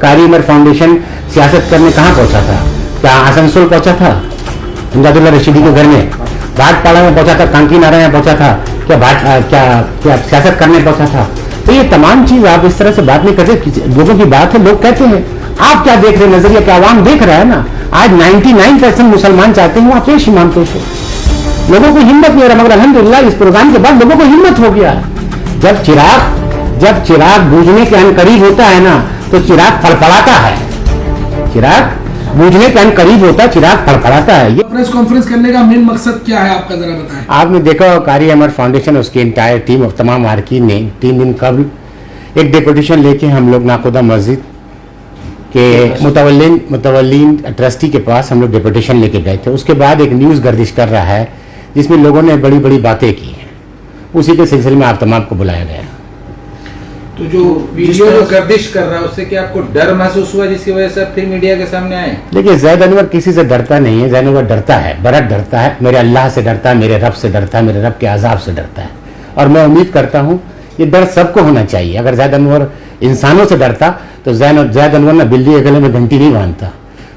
कारी उमर फाउंडेशन सियासत करने कहाँ पहुंचा था? क्या आसनसोल पहुंचा था? इमदादुल्ला रशीदी के घर में? भाटपाड़ा में पहुंचा था? कांकी नारायण में पहुंचा था? क्या सियासत करने पहुंचा था? तो ये तमाम चीज आप इस तरह से बात नहीं करते। लोगों की बात है, लोग कहते हैं। आप क्या देख रहे हैं? नजरिया क्या आवाम देख रहा है ना। आज 99% मुसलमान चाहते हैं वहां पेश इमाम पेश हो। लोगों को हिम्मत नहीं हो रहा, मगर अल्हम्दुलिल्लाह इस प्रोग्राम के बाद लोगों को हिम्मत हो गया। जब चिराग बूझने के अनकरीब होता है ना, तो चिराग फड़फड़ाता है। चिराग बूझने के अनकरीब होता है, चिराग फड़फड़ाता है। ये प्रेस कॉन्फ्रेंस करने का मेन मकसद क्या है आपका, जरा बताएं। आपने देखा कारी अमर फाउंडेशन, उसकी इंटायर टीम और तमाम आरकीन ने 3 दिन कबल एक डेपुटेशन लेके हम लोग नाकोदा मस्जिद के मुतवल्लिन ट्रस्टी के पास हम लोग डेपुटेशन लेके गए थे। उसके बाद एक न्यूज़ गर्दिश कर रहा है जिसमें लोगों ने बड़ी बड़ी बातें की हैं। उसी के सिलसिले में आप तमाम को बुलाया गया। तो जो वीडियो गर्दिश कर रहा है उससे क्या आपको डर महसूस हुआ जिसकी वजह से फिर मीडिया के सामने आए? देखिए, जैद अनवर किसी से डरता नहीं है। जैद अनवर डरता है, बड़ा डरता है। मेरे अल्लाह से डरता है, मेरे रब से डरता है, मेरे रब के अजाब से डरता है। और मैं उम्मीद करता हूँ ये डर सबको होना चाहिए। अगर जैद अनवर इंसानों से डरता तो जैद अनवर ना बिल्ली के गले में घंटी नहीं बांधता।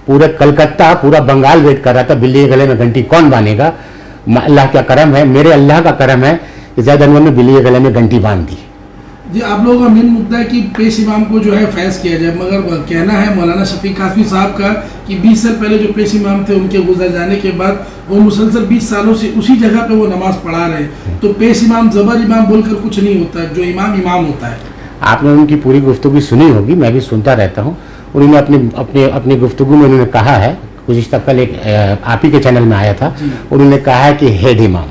पूरे कलकत्ता, पूरा बंगाल वेट कर रहा था बिल्ली के गले में घंटी कौन बांधेगा। अल्लाह का करम है, मेरे अल्लाह का करम है कि जैद अनवर ने बिल्ली के गले में घंटी बांध दी। जी, आप लोगों का मेन मुद्दा है कि पेश इमाम को जो है फैज किया जाए, मगर कहना है मौलाना शफीक कासमी साहब का कि 20 साल पहले जो पेश इमाम थे उनके गुजर जाने के बाद वो मुसलसल 20 सालों से उसी जगह पे वो नमाज पढ़ा रहे। तो पेश इमाम जबर इमाम बोलकर कुछ नहीं होता, जो इमाम इमाम होता है। आपने उनकी पूरी गुफ्तगू सुनी होगी, मैं भी सुनता रहता हूँ। उन्होंने अपनी गुफ्तगू में उन्होंने कहा है, गुज़िश्ता कल एक आप ही के चैनल में आया था, उन्होंने कहा है कि हेड इमाम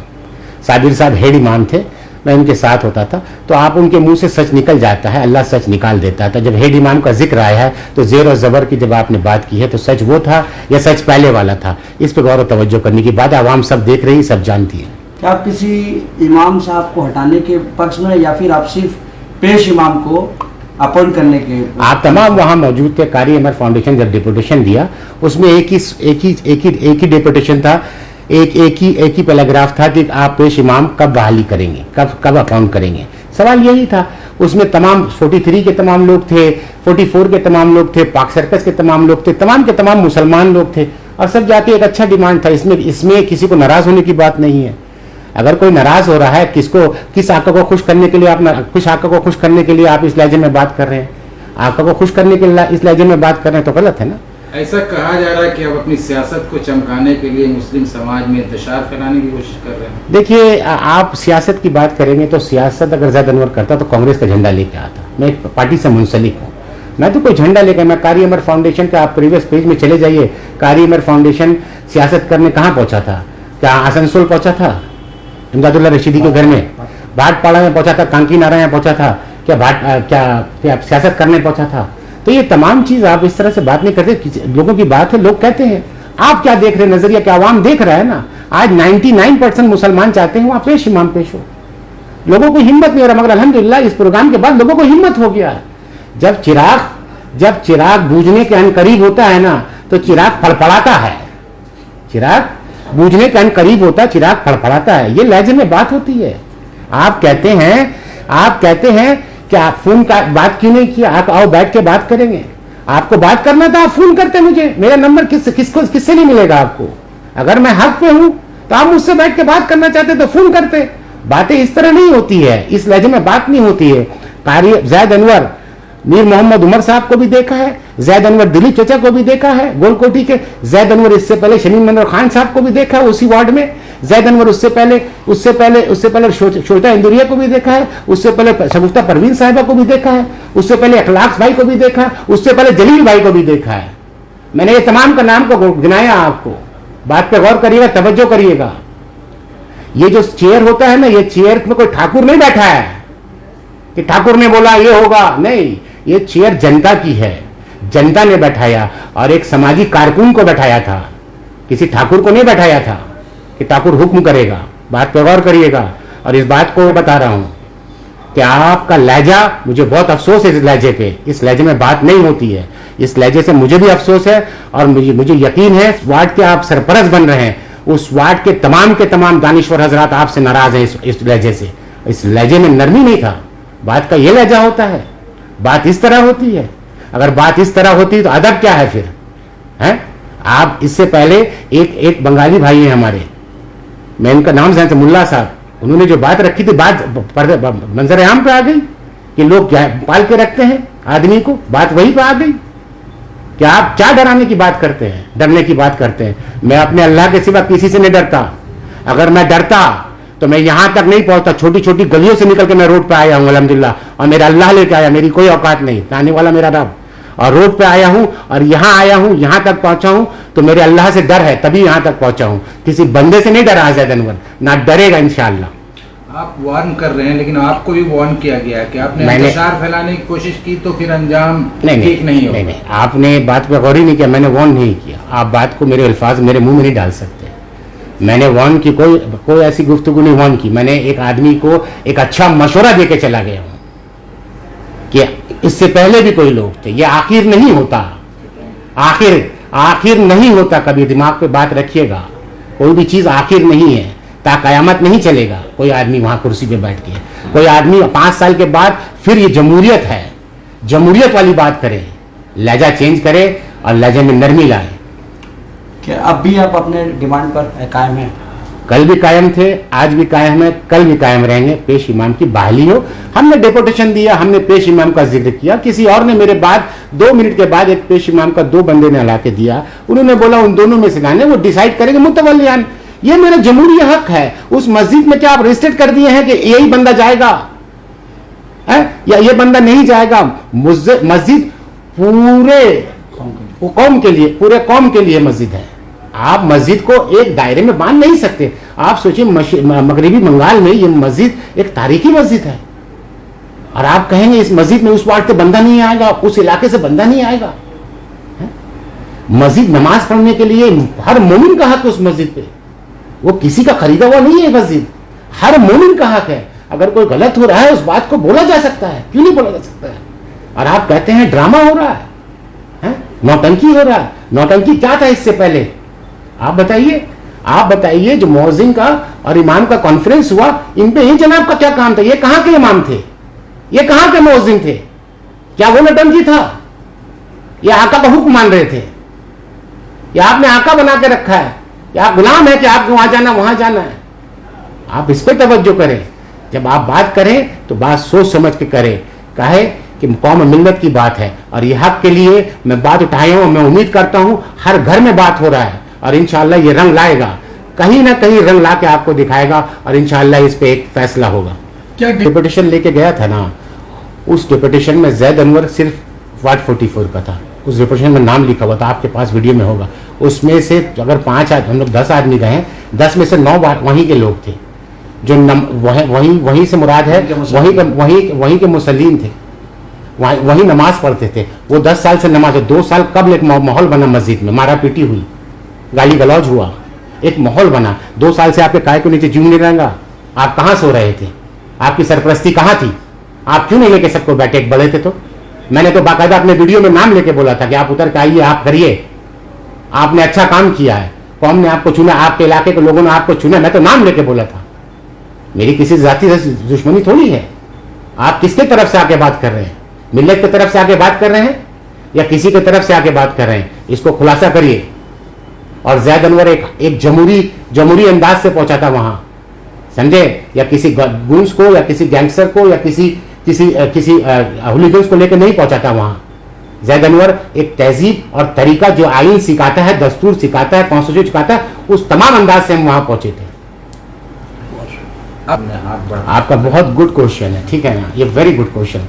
साबिर साहब हेड इमाम थे, मैं उनके साथ होता था। तो आप उनके मुंह से सच निकल जाता है, अल्लाह सच निकाल देता था। जब हेड इमाम का जिक्र आया है तो जेर और जबर की जब आपने बात की है तो सच वो था या सच पहले वाला था, इस पर गौर और तवज्जो करने की बात आवाम सब देख रही, सब जानती है। क्या आप किसी इमाम साहब को हटाने के पक्ष में या फिर आप सिर्फ पेश इमाम को अपॉइंट करने के? आप तमाम वहाँ मौजूद थे। कारी अमर फाउंडेशन जब डेपुटेशन दिया उसमें एक ही डेपुटेशन था, एक ही पैराग्राफ था कि आप पेश इमाम कब बहाली करेंगे, कब अपॉइंट करेंगे। सवाल यही था। उसमें तमाम 43 के तमाम लोग थे, 44 के तमाम लोग थे, पाक सर्कस के तमाम लोग थे, तमाम के तमाम मुसलमान लोग थे, और सब जाके एक अच्छा डिमांड था। इसमें किसी को नाराज होने की बात नहीं है। अगर कोई नाराज हो रहा है, किस आका को खुश करने के लिए आका को खुश करने के लिए आप इस लहजे में बात कर रहे हैं, आका को खुश करने के लिए इस लहजे में बात कर रहे हैं, तो गलत है ना। ऐसा कहा जा रहा है कि आप अपनी सियासत को चमकाने के लिए मुस्लिम समाज में इंतशार फैलाने की कोशिश कर रहे हैं। देखिए, आप सियासत की बात करेंगे तो सियासत अगर जैद अनवर करता तो कांग्रेस का झंडा लेके आता। मैं एक पार्टी से मुंसलिक हूँ, मैं तो कोई झंडा लेकर, मैं कारी अमर फाउंडेशन का, आप प्रीवियस पेज में चले जाइए, कारी अमर फाउंडेशन सियासत करने कहाँ पहुंचा था? क्या आसनसोल पहुंचा था? इमदादुल्ला रशीदी के घर में? भाटपाड़ा में पहुंचा था? कांकी नारायण में पहुंचा था? क्या सियासत करने पहुंचा था? तो ये तमाम चीज आप इस तरह से बात नहीं करते। लोगों की बात है, लोग कहते हैं। आप क्या देख रहे हैं? नजरिया क्या आवाम देख रहा है ना। आज 99% मुसलमान चाहते हैं वहां पेश इमाम पेश हो। लोगों को हिम्मत नहीं हो रहा, मगर अल्हम्दुलिल्लाह इस प्रोग्राम के बाद लोगों को हिम्मत हो गया। जब चिराग बूझने के अनकरीब होता है ना, तो चिराग फड़फड़ाता है। चिराग बूझने के अनकरीब होता है, चिराग फड़फड़ाता है। ये लहजे में बात होती है। आप कहते हैं कि आप फोन का बात क्यों नहीं किया? आप आओ बैठ के बात करेंगे। आपको बात करना था, आप फोन करते मुझे। मेरा नंबर किससे नहीं मिलेगा आपको? अगर मैं हक पे हूं तो आप मुझसे बैठ के बात करना चाहते तो फोन करते। बातें इस तरह नहीं होती है, इस लहजे में बात नहीं होती है। कारी जैद अनवर मीर मोहम्मद उमर साहब को भी देखा है, जैद अनवर दिलीप चचा को भी देखा है गोलकोटी के, जैद अनवर इससे पहले शमीम मनोर खान साहब को भी देखा है उसी वार्ड में, जैद अनवर उससे पहले शोता इंदुरिया को भी देखा है, उससे पहले शगुफ्ता परवीन साहिबा को भी देखा है, उससे पहले अखलाक भाई को भी देखा है, उससे पहले जलील भाई को भी देखा है। मैंने ये तमाम का नाम को गिनाया। आपको बात पे गौर करिएगा, तवज्जो करिएगा। ये जो चेयर होता है ना, ये चेयर में कोई ठाकुर नहीं बैठा है कि ठाकुर ने बोला ये होगा, नहीं। ये चेयर जनता की है, जनता ने बैठाया, और एक सामाजिक कारकुन को बैठाया था, किसी ठाकुर को नहीं बैठाया था कि ठाकुर हुक्म करेगा। बात पे गौर करिएगा। और इस बात को बता रहा हूं कि आपका लहजा, मुझे बहुत अफसोस है इस लहजे पे, इस लहजे में बात नहीं होती है। इस लहजे से मुझे भी अफसोस है, और मुझे यकीन है वार्ड के आप सरपरस्त बन रहे हैं, उस वार्ड के तमाम दानिश्वर हजरात आपसे नाराज हैं इस लहजे से। इस लहजे में नरमी नहीं था। बात का ये लहजा होता है, बात इस तरह होती है। अगर बात इस तरह होती तो अदब क्या है फिर, हैं? आप इससे पहले एक बंगाली भाई हैं हमारे, मैं इनका नाम जानता, मुल्ला साहब, उन्होंने जो बात रखी थी, बात मंजर आम पे आ गई कि लोग क्या पाल के रखते हैं आदमी को, बात वही पे आ गई कि आप क्या डराने की बात करते हैं, डरने की बात करते हैं। मैं अपने अल्लाह के सिवा किसी से नहीं डरता। अगर मैं डरता तो मैं यहां तक नहीं पहुंचता, छोटी छोटी गलियों से निकल के मैं रोड पे आया हूं अल्हम्दुलिल्लाह, और मेरा अल्लाह लेके आया, मेरी कोई औकात नहीं, आने वाला मेरा रब, और रोड पे आया हूं और यहां आया हूं, यहां तक पहुंचा हूं तो मेरे अल्लाह से डर है, तभी यहां तक पहुंचा हूं, किसी बंदे से नहीं डरा जैद अनवर, ना डरेगा इंशाअल्लाह। आप वार्न कर रहे हैं, लेकिन आपको भी वार्न किया गया है कि आपने इंतशार फैलाने की कोशिश की तो फिर अंजाम ठीक नहीं होगा। नहीं, आपने बात पे गौर ही नहीं किया, मैंने वार्न नहीं किया। आप बात को मेरे अल्फाज मेरे मुंह में नहीं डाल सकते। मैंने वार्न की कोई ऐसी गुफ्तगू नहीं वार्न की। मैंने एक आदमी को एक अच्छा मशवरा देके चला गया हूं कि इससे पहले भी कोई लोग थे, ये आखिर नहीं होता, आखिर नहीं होता, कभी दिमाग पे बात रखिएगा, कोई भी चीज आखिर नहीं है, ता कयामत नहीं चलेगा। कोई आदमी वहां कुर्सी पे बैठ के, कोई आदमी 5 साल के बाद फिर ये जमहूरियत है, जमहूरियत वाली बात करे, लहजा चेंज करे और लहजे में नरमी लाए। क्या अब भी आप अपने डिमांड पर कायम हैं? कल भी कायम थे, आज भी कायम है, कल भी कायम रहेंगे। पेश इमाम की बहाली हो, हमने डेपुटेशन दिया, हमने पेश इमाम का जिक्र किया, किसी और ने मेरे बाद 2 मिनट के बाद एक पेश इमाम का 2 बंदे ने ला के दिया, उन्होंने बोला उन दोनों में से लाने, वो डिसाइड करेंगे मुतवल्लियान। ये मेरा जमहूरी हक है। उस मस्जिद में क्या आप रजिस्टर्ड कर दिए हैं कि यही बंदा जाएगा है या ये बंदा नहीं जाएगा? मस्जिद पूरे कौम के लिए, पूरे कौम के लिए मस्जिद है। आप मस्जिद को एक दायरे में बांध नहीं सकते। आप सोचिए मगरबी बंगाल में ये मस्जिद एक तारीखी मस्जिद है, और आप कहेंगे इस मस्जिद में उस वार्ड से बंदा नहीं आएगा, उस इलाके से बंदा नहीं आएगा। मस्जिद नमाज पढ़ने के लिए हर मोमिन का हक है उस मस्जिद पे, वो किसी का खरीदा हुआ नहीं है मस्जिद, हर मोमिन का हक है। अगर कोई गलत हो रहा है उस बात को बोला जा सकता है, क्यों नहीं बोला जा सकता है? और आप कहते हैं ड्रामा हो रहा है, नौटंकी हो रहा है। नौटंकी क्या था इससे पहले? आप बताइए जो मौजिन का और इमाम का कॉन्फ्रेंस हुआ, इन पे इन जनाब का क्या काम था? ये कहां के इमाम थे? ये कहां के मौजिन थे? क्या वो नौटंकी था? ये आका का हुक्म मान रहे थे? या आपने आका बना के रखा है? या आप गुलाम है कि आपको वहां जाना वहां जाना है? आप इस पर तवज्जो करें। जब आप बात करें तो बात सोच समझ के करें। कहे कि कौम मिल्लत की बात है और ये हक के लिए मैं बात उठाया हूं। मैं उम्मीद करता हूं हर घर में बात हो रहा है और इंशाअल्लाह ये रंग लाएगा, कहीं ना कहीं रंग ला के आपको दिखाएगा और इंशाअल्लाह इस पे एक फैसला होगा। क्या डेपुटेशन लेके गया था ना, उस डेपुटेशन में जैद अनवर सिर्फ वार्ड 44 का था। उस डेपुटेशन में नाम लिखा हुआ था, आपके पास वीडियो में होगा। उसमें से अगर 5 आदमी, हम लोग 10 आदमी गए, 10 में से 9 वहीं के लोग थे, जो वहीं से मुराद है वहीं के मुसल्लीन थे, वहीं नमाज पढ़ते थे। वो 10 साल से नमाज, 2 साल कबल एक माहौल बना मस्जिद में, मारा पीटी हुई, गाली गलौज हुआ, एक माहौल बना। 2 साल से आपके काय के नीचे जीव नहीं रहेगा। आप कहाँ सो रहे थे? आपकी सरपरस्ती कहाँ थी? आप क्यों नहीं लेके सबको बैठे? एक बड़े थे तो मैंने तो बाकायदा अपने वीडियो में नाम लेके बोला था कि आप उतर के आइए, आप करिए, आपने अच्छा काम किया है, कौम ने आपको चुना, आपके इलाके के लोगों ने आपको चुना। मैं तो नाम लेके बोला था। मेरी किसी जाति से दुश्मनी थोड़ी है। आप किसके तरफ से आके बात कर रहे हैं? मिल्लत की तरफ से आके बात कर रहे हैं या किसी की तरफ से आके बात कर रहे हैं? इसको खुलासा करिए। और जैद अनवर एक जमहूरी अंदाज से पहुंचा था वहां, समझे? या किसी गुंस को या किसी गैंगस्टर को या किसी हुलीगन्स को लेकर नहीं पहुंचा था वहां। जैद अनवर एक तहजीब और तरीका, जो आइन सिखाता है, दस्तूर सिखाता है, कॉन्स्टिट्यूशन सिखाता है, उस तमाम अंदाज से हम वहां पहुंचे थे। आपका बहुत गुड क्वेश्चन है, ठीक है ना? ये वेरी गुड क्वेश्चन।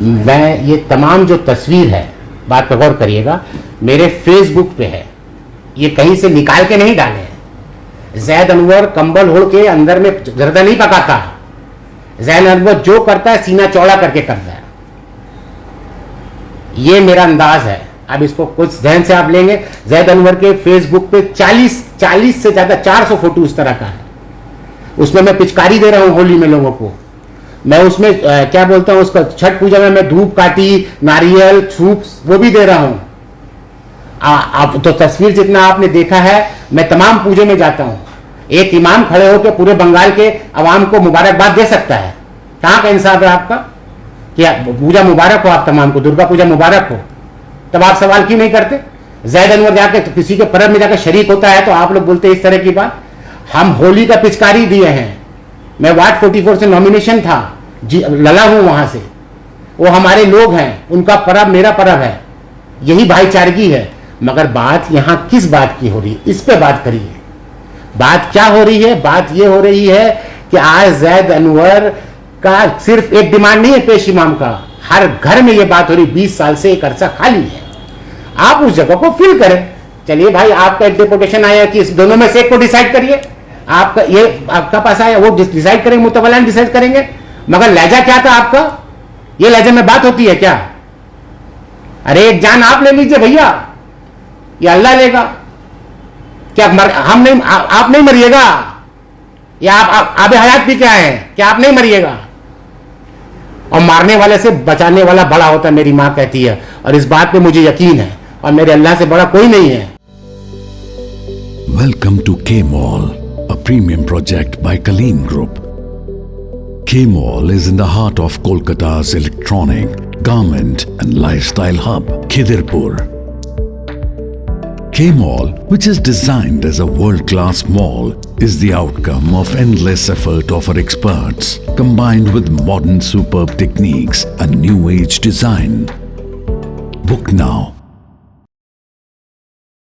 मैं ये तमाम जो तस्वीर है, बात पर गौर करिएगा, मेरे फेसबुक पे है, ये कहीं से निकाल के नहीं डाले हैं। जैद अनवर कंबल ओढ़ के अंदर में जर्दा नहीं पकाता। जैद अनवर जो करता है सीना चौड़ा करके करता है। ये मेरा अंदाज है। अब इसको कुछ ध्यान से आप लेंगे, जैद अनवर के फेसबुक पे 40 से ज्यादा 400 फोटो इस तरह का है। उसमें मैं पिचकारी दे रहा हूं होली में लोगों को। मैं उसमें क्या बोलता हूं, उसका छठ पूजा में मैं धूप काटी, नारियल, सूप, वो भी दे रहा हूं। आप तो तस्वीर जितना आपने देखा है, मैं तमाम पूजे में जाता हूं। एक इमाम खड़े होकर पूरे बंगाल के अवाम को मुबारकबाद दे सकता है। कहां का इंसाफ है आपका कि पूजा मुबारक हो, आप तमाम को दुर्गा पूजा मुबारक हो? तब आप सवाल क्यों नहीं करते? जैद अनवर जाके तो किसी के पर्व में जाकर शरीक होता है तो आप लोग बोलते हैं इस तरह की बात। हम होली का पिचकारी दिए हैं, मैं वार्ड 44 से नॉमिनेशन था, लड़ा हूं वहां से, वो हमारे लोग हैं, उनका पर्व मेरा पर्व है, यही भाईचारगी है। मगर बात यहां किस बात की हो रही है, इस पे बात करिए। बात क्या हो रही है? बात ये हो रही है कि आज जैद अनवर का सिर्फ एक डिमांड नहीं है पेश इमाम का, हर घर में ये बात हो रही, 20 साल से एक अरसा खाली है, आप उस जगह को फिल करें। चलिए भाई, आपका एक डिपुटेशन आया कि इस दोनों में से एक को डिसाइड करिए, आपका ये आपका पास आया, वो डिसाइड करेंगे, मुतवल्लान डिसाइड करेंगे। मगर लहजा क्या था आपका? ये लहजे में बात होती है क्या? अरे एक जान आप ले लीजिए भैया, या अल्लाह लेगा क्या? हम नहीं, आप नहीं मरिएगा, या आप आबे हयात भी क्या है, क्या आप नहीं मरिएगा? और मारने वाले से बचाने वाला बड़ा होता है, मेरी मां कहती है, और इस बात पे मुझे यकीन है, और मेरे अल्लाह से बड़ा कोई नहीं है। Welcome to K-Mall, a premium project by Kaleen Group. K-Mall is in the heart of Kolkata's electronic, garment and lifestyle hub, Khidirpur. K-Mall, which is designed as a world-class mall, is the outcome of endless effort of our experts, combined with modern superb techniques and new age design. Book now